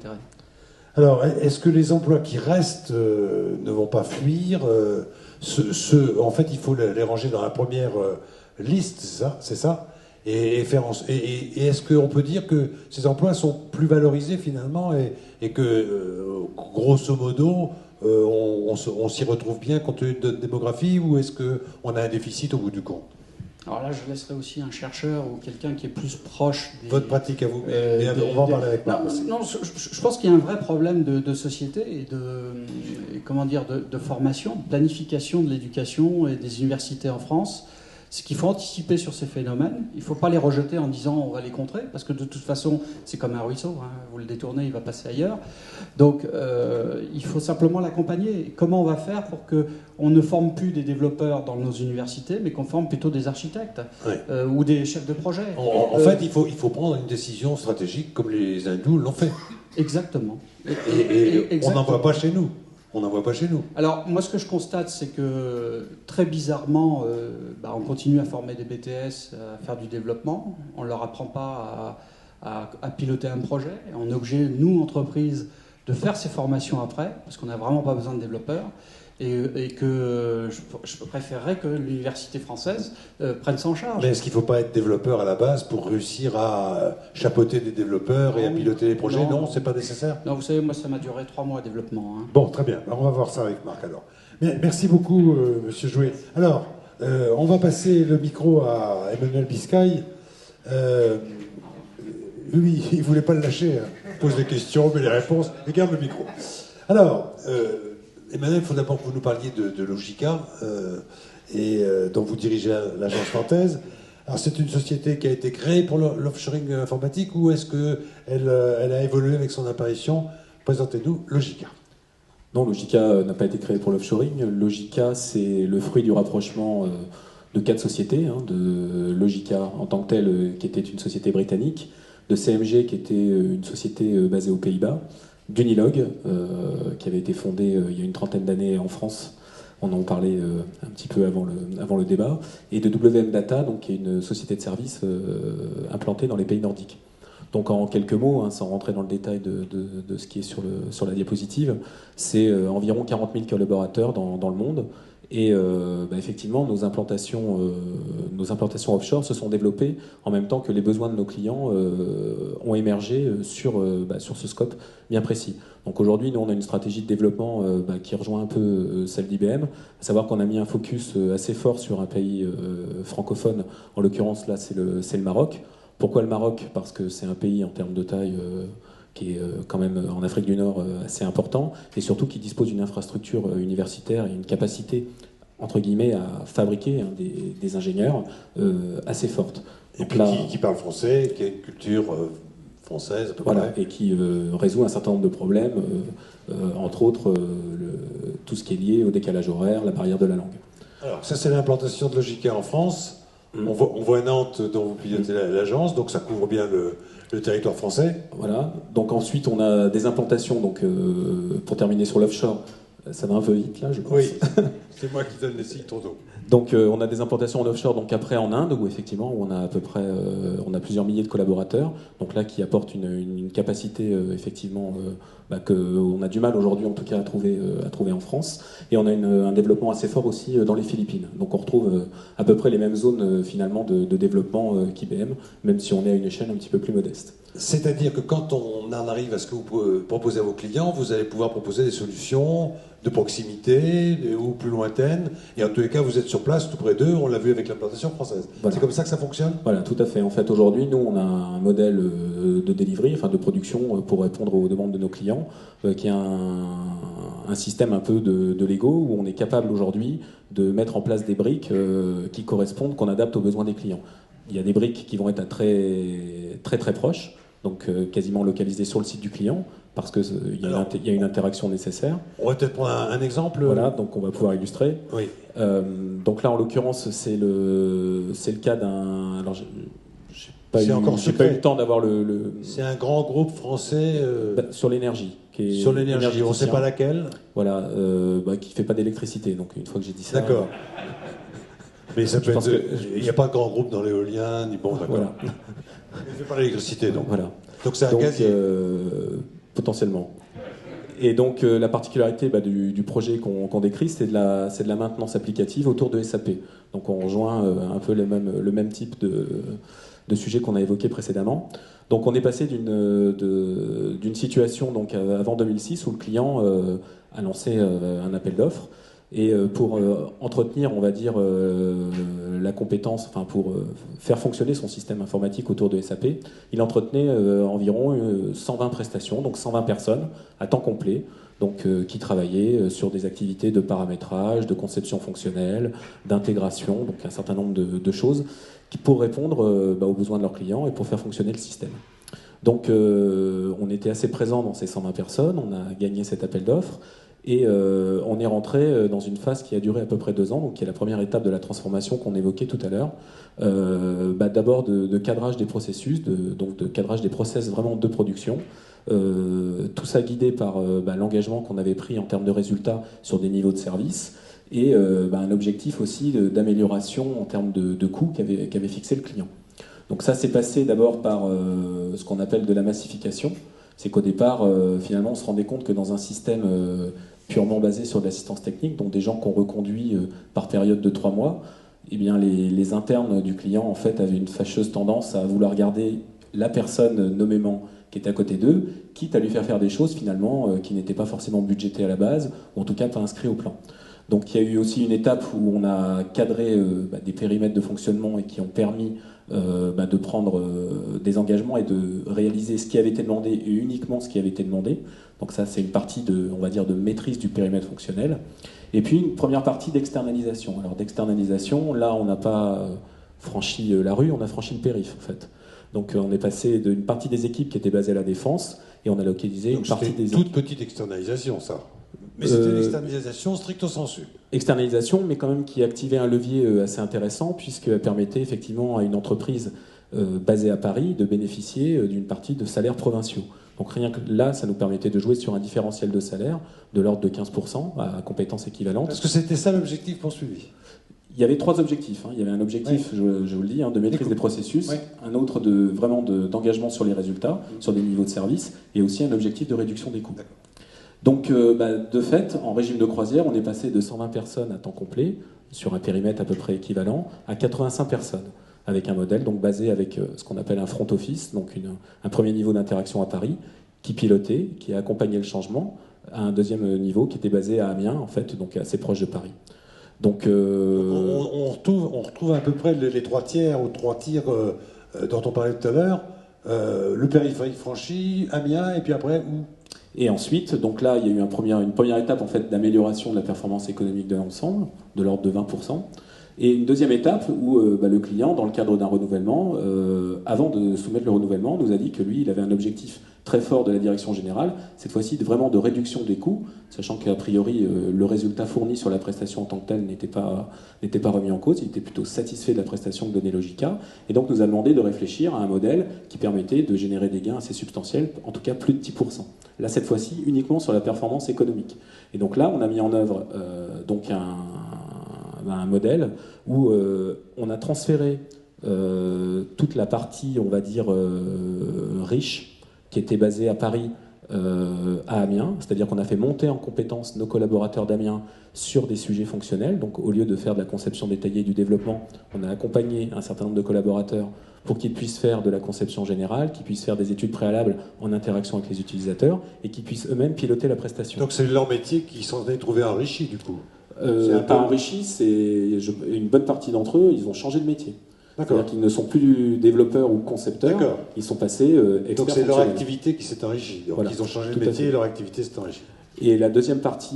intérêt. Alors, est-ce que les emplois qui restent ne vont pas fuir en fait, il faut les ranger dans la première liste, c'est ça et est-ce qu'on peut dire que ces emplois sont plus valorisés finalement et que, grosso modo, on s'y retrouve bien compte tenu de notre démographie ou est-ce qu'on a un déficit au bout du compte? Alors là, je laisserai aussi un chercheur ou quelqu'un qui est plus proche des... Votre pratique à vous, on va en parler avec Marc. Non, je pense qu'il y a un vrai problème de société et de formation, de planification de l'éducation et des universités en France. C'est qu'il faut anticiper sur ces phénomènes. Il ne faut pas les rejeter en disant on va les contrer, parce que de toute façon, c'est comme un ruisseau. Hein, vous le détournez, il va passer ailleurs. Donc, il faut simplement l'accompagner. Comment on va faire pour qu'on ne forme plus des développeurs dans nos universités, mais qu'on forme plutôt des architectes ou des chefs de projet? En fait, il faut prendre une décision stratégique comme les hindous l'ont fait. Exactement. Et on n'en voit pas chez nous. On n'en voit pas chez nous. Alors, moi, ce que je constate, c'est que, très bizarrement, on continue à former des BTS, à faire du développement. On ne leur apprend pas à piloter un projet. On est obligé, nous, entreprises, de faire ces formations après, parce qu'on n'a vraiment pas besoin de développeurs. Et que je préférerais que l'université française prenne ça en charge. Mais est-ce qu'il ne faut pas être développeur à la base pour réussir à chapeauter des développeurs et à piloter les projets? Non, c'est pas nécessaire. Non, vous savez, moi, ça m'a duré 3 mois de développement. Hein. Bon, très bien. Alors, on va voir ça avec Marc alors. Merci beaucoup, Monsieur Jouet. Alors, on va passer le micro à Emmanuel Biscay. Lui, il ne voulait pas le lâcher. Hein. Il pose des questions, mais les réponses. Il garde le micro. Alors, Emmanuel, il faut d'abord que vous nous parliez de Logica, dont vous dirigez l'agence nantaise. Alors, c'est une société qui a été créée pour l'offshoring informatique ou est-ce qu'elle a évolué avec son apparition? Présentez-nous Logica. Non, Logica n'a pas été créée pour l'offshoring. Logica, c'est le fruit du rapprochement de 4 sociétés, hein, de Logica en tant que telle, qui était une société britannique, de CMG, qui était une société basée aux Pays-Bas, d'Unilog, qui avait été fondée il y a une trentaine d'années en France. On en parlait un petit peu avant le débat. Et de WM Data, donc, qui est une société de services implantée dans les pays nordiques. Donc en quelques mots, hein, sans rentrer dans le détail de ce qui est sur la diapositive, c'est environ 40 000 collaborateurs dans le monde. Et effectivement, nos implantations offshore se sont développées en même temps que les besoins de nos clients ont émergé sur ce scope bien précis. Donc aujourd'hui, nous, on a une stratégie de développement qui rejoint un peu celle d'IBM, à savoir qu'on a mis un focus assez fort sur un pays francophone. En l'occurrence, là, c'est le Maroc. Pourquoi le Maroc? Parce que c'est un pays en termes de taille qui est quand même en Afrique du Nord assez important, et surtout qui dispose d'une infrastructure universitaire et une capacité, entre guillemets, à fabriquer des ingénieurs assez forte. Et puis qui parle français, qui a une culture française, à peu près. Et qui résout un certain nombre de problèmes, entre autres tout ce qui est lié au décalage horaire, la barrière de la langue. Alors, ça, c'est l'implantation de Logica en France. On voit Nantes, dont vous pilotez l'agence, donc ça couvre bien le territoire français. Voilà. Donc ensuite, on a des implantations. Donc, pour terminer sur l'offshore, ça va un peu vite là, je pense. Oui, c'est moi qui donne les signes trop tôt. Donc, on a des implantations en offshore. Donc après en Inde, où effectivement, on a à peu près, on a plusieurs milliers de collaborateurs. Donc là, qui apportent une capacité effectivement qu'on a du mal aujourd'hui, en tout cas, à trouver en France. Et on a un développement assez fort aussi dans les Philippines. Donc on retrouve à peu près les mêmes zones finalement de développement qu'IBM, même si on est à une échelle un petit peu plus modeste. C'est-à-dire que quand on en arrive à ce que vous proposez à vos clients, vous allez pouvoir proposer des solutions de proximité ou plus lointaines. Et en tous les cas, vous êtes sur place, tout près d'eux. On l'a vu avec l'implantation française. Voilà. C'est comme ça que ça fonctionne? Voilà, tout à fait. En fait, aujourd'hui, nous, on a un modèle de delivery, enfin de production pour répondre aux demandes de nos clients, qui est un système un peu de Lego, où on est capable aujourd'hui de mettre en place des briques qui correspondent, qu'on adapte aux besoins des clients. Il y a des briques qui vont être à très proches, donc quasiment localisées sur le site du client, parce qu'il y a une interaction nécessaire. On va peut-être prendre un exemple. Voilà, donc on va pouvoir illustrer. Oui. Donc là, en l'occurrence, c'est le cas d'un... Alors, j'ai pas eu le temps d'avoir le... C'est un grand groupe français... sur l'énergie. Sur l'énergie, on ne sait pas laquelle. Voilà, qui ne fait pas d'électricité, donc une fois que j'ai dit ça... D'accord. Mais ça peut être... Il n'y a pas de grand groupe dans l'éolien, ni bon, d'accord. Voilà. Il ne fait pas l'électricité, donc. Voilà. Donc c'est un gazier. potentiellement. Et donc la particularité du projet qu'on décrit, c'est de la maintenance applicative autour de SAP. Donc on rejoint un peu le même type de sujet qu'on a évoqué précédemment. Donc on est passé d'une situation donc avant 2006 où le client a lancé un appel d'offres et pour entretenir, on va dire, la compétence, enfin pour faire fonctionner son système informatique autour de SAP, il entretenait environ 120 prestations, donc 120 personnes à temps complet, donc qui travaillaient sur des activités de paramétrage, de conception fonctionnelle, d'intégration, donc un certain nombre de choses pour répondre aux besoins de leurs clients et pour faire fonctionner le système. Donc on était assez présent dans ces 120 personnes, on a gagné cet appel d'offres et on est rentré dans une phase qui a duré à peu près 2 ans, donc qui est la première étape de la transformation qu'on évoquait tout à l'heure. D'abord de cadrage des processus, donc de cadrage des process vraiment de production. Tout ça guidé par l'engagement qu'on avait pris en termes de résultats sur des niveaux de service et un objectif aussi d'amélioration en termes de coûts qu'avait fixé le client. Donc ça s'est passé d'abord par ce qu'on appelle de la massification. C'est qu'au départ, finalement, on se rendait compte que dans un système purement basé sur de l'assistance technique, donc des gens qu'on reconduit par période de 3 mois, eh bien les internes du client en fait avaient une fâcheuse tendance à vouloir garder la personne nommément qui était à côté d'eux, quitte à lui faire des choses finalement qui n'étaient pas forcément budgétées à la base, ou en tout cas pas inscrites au plan. Donc il y a eu aussi une étape où on a cadré des périmètres de fonctionnement et qui ont permis de prendre des engagements et de réaliser ce qui avait été demandé et uniquement ce qui avait été demandé. Donc ça c'est une partie on va dire de maîtrise du périmètre fonctionnel. Et puis une première partie d'externalisation. Alors d'externalisation, là on n'a pas franchi la rue, on a franchi le périph' en fait. Donc on est passé d'une partie des équipes qui étaient basées à la Défense et on a localisé une partie des équipes. Toute petite externalisation ça. Mais c'était une externalisation stricto sensu. Externalisation, mais quand même qui activait un levier assez intéressant, puisqu'elle permettait effectivement à une entreprise basée à Paris de bénéficier d'une partie de salaires provinciaux. Donc rien que là, ça nous permettait de jouer sur un différentiel de salaire de l'ordre de 15% à compétences équivalentes. Est-ce que c'était ça l'objectif poursuivi? Il y avait 3 objectifs. Il y avait un objectif, je vous le dis, de maîtrise des processus, un autre d'engagement sur les résultats, sur des niveaux de service, et aussi un objectif de réduction des coûts. Donc, de fait, en régime de croisière, on est passé de 120 personnes à temps complet, sur un périmètre à peu près équivalent, à 85 personnes, avec un modèle donc basé avec ce qu'on appelle un front office, donc un premier niveau d'interaction à Paris, qui pilotait, qui a accompagné le changement, à un deuxième niveau qui était basé à Amiens, en fait, donc assez proche de Paris. Donc, on retrouve à peu près les 3 tiers ou 3 tirs dont on parlait tout à l'heure, le périphérique franchi, Amiens, et puis après où? Et ensuite, donc là, il y a eu une première étape en fait d'amélioration de la performance économique de l'ensemble, de l'ordre de 20%. Et une deuxième étape où le client, dans le cadre d'un renouvellement, avant de soumettre le renouvellement, nous a dit que lui, il avait un objectif très fort de la direction générale, cette fois-ci vraiment de réduction des coûts, sachant qu'a priori, le résultat fourni sur la prestation en tant que telle n'était pas remis en cause, il était plutôt satisfait de la prestation que donnait Logica, et donc nous a demandé de réfléchir à un modèle qui permettait de générer des gains assez substantiels, en tout cas plus de 10%. Là, cette fois-ci, uniquement sur la performance économique. Et donc là, on a mis en œuvre donc un modèle où on a transféré toute la partie, on va dire, riche, qui était basée à Paris, à Amiens, c'est-à-dire qu'on a fait monter en compétence nos collaborateurs d'Amiens sur des sujets fonctionnels. Donc au lieu de faire de la conception détaillée et du développement, on a accompagné un certain nombre de collaborateurs pour qu'ils puissent faire de la conception générale, qu'ils puissent faire des études préalables en interaction avec les utilisateurs et qu'ils puissent eux-mêmes piloter la prestation. Donc c'est leur métier qui sont allés trouver enrichi du coup. Pas enrichi, c'est une bonne partie d'entre eux, ils ont changé de métier. C'est-à-dire qu'ils ne sont plus développeurs ou concepteurs, ils sont passés experts. Donc c'est leur activité qui s'est enrichie. Donc voilà. Ils ont changé de métier et leur activité s'est enrichie. Et la deuxième partie